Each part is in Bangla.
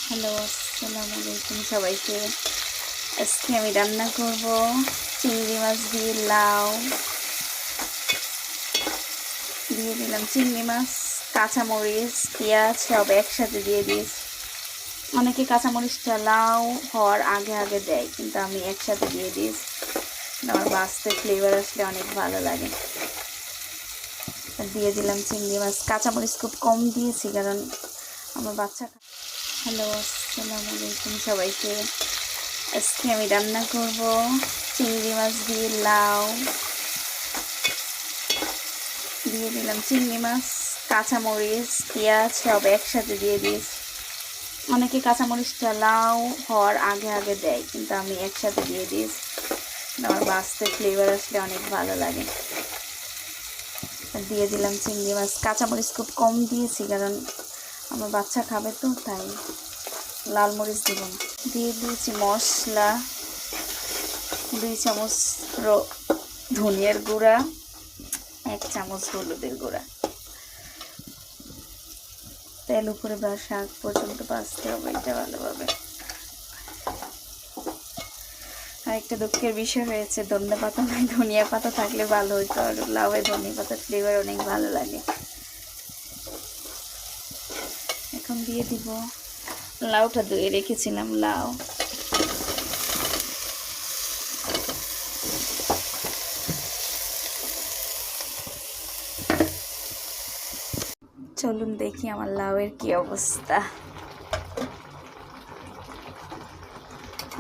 হ্যালো, আসসালামু আলাইকুম সবাইকে। আজকে আমি রান্না করব চিংড়ি মাছ দিয়ে লাউ। দিয়ে দিলাম চিংড়ি মাছ, কাঁচামরিচ, পেঁয়াজ সব একসাথে দিয়ে দিয়েছি। অনেকে কাঁচামরিচটা লাউ হওয়ার আগে আগে দেয়, কিন্তু আমি একসাথে দিয়ে দিয়েছি। আমার বাঁচতে ফ্লেভার আসলে অনেক ভালো লাগে। দিয়ে দিলাম চিংড়ি মাছ, কাঁচামরিচ খুব কম দিয়েছি কারণ আমার বাচ্চা। হ্যালো, আসসালামু আলাইকুম সবাইকে। আজকে আমি রান্না করব চিংড়ি মাছ দিয়ে লাউ। দিয়ে দিলাম চিংড়ি মাছ, কাঁচামরিচ, পেঁয়াজ সব একসাথে দিয়ে দিয়েছি। অনেকে কাঁচামরিচটা লাউ হওয়ার আগে আগে দেয়, কিন্তু আমি একসাথে দিয়ে দিয়েছি। আমার বাঁচতে ফ্লেভার আসলে অনেক ভালো লাগে। দিয়ে দিলাম চিংড়ি মাছ, কাঁচামরিচ খুব কম দিয়েছি কারণ আমার বাচ্চা খাবে তো, তাই লাল মরিচ দিব না। দিয়ে দিয়েছি মশলা, 2 চামচ ধনিয়ার গুঁড়া, 1 চামচ হলুদের গুঁড়া। তেল উপরে বা শাক পর্যন্ত ভাজতে হবে, এটা ভালোভাবে। আর একটা দুঃখের বিষয় হয়েছে, ধনিয়া পাতা নাই, ধনিয়া পাতা থাকলে ভালো হইতো। আর লাউয়ে ধনিয়া পাতার ফ্লেভার অনেক ভালো লাগে। এখন দিয়ে দিব লাউটা, ধুয়ে রেখেছিলাম লাউ। চলুন দেখি আমার লাউয়ের কি অবস্থা।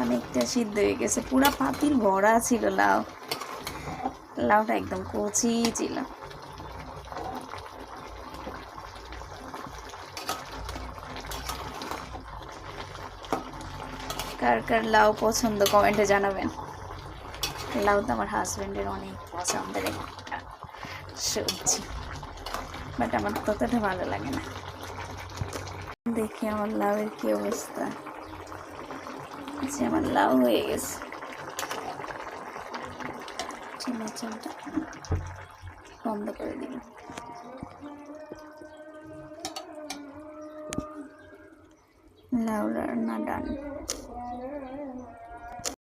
অনেকটা সিদ্ধ হয়ে গেছে, পুরা পাতিল ভরা ছিল লাউ। লাউটা একদম কচি ছিল। কার কার লাউ পছন্দ কমেন্টে জানাবেন। লাউ তো আমার হাজব্যান্ডের অনেক পছন্দের একটা সবজি, বাট আমার ততটা ভালো লাগে না। দেখি আমার লাউয়ের কি অবস্থা। আমার লাউ হয়ে গেছে। চুলাটা বন্ধ করে দিল। লাউ রান্না ডান।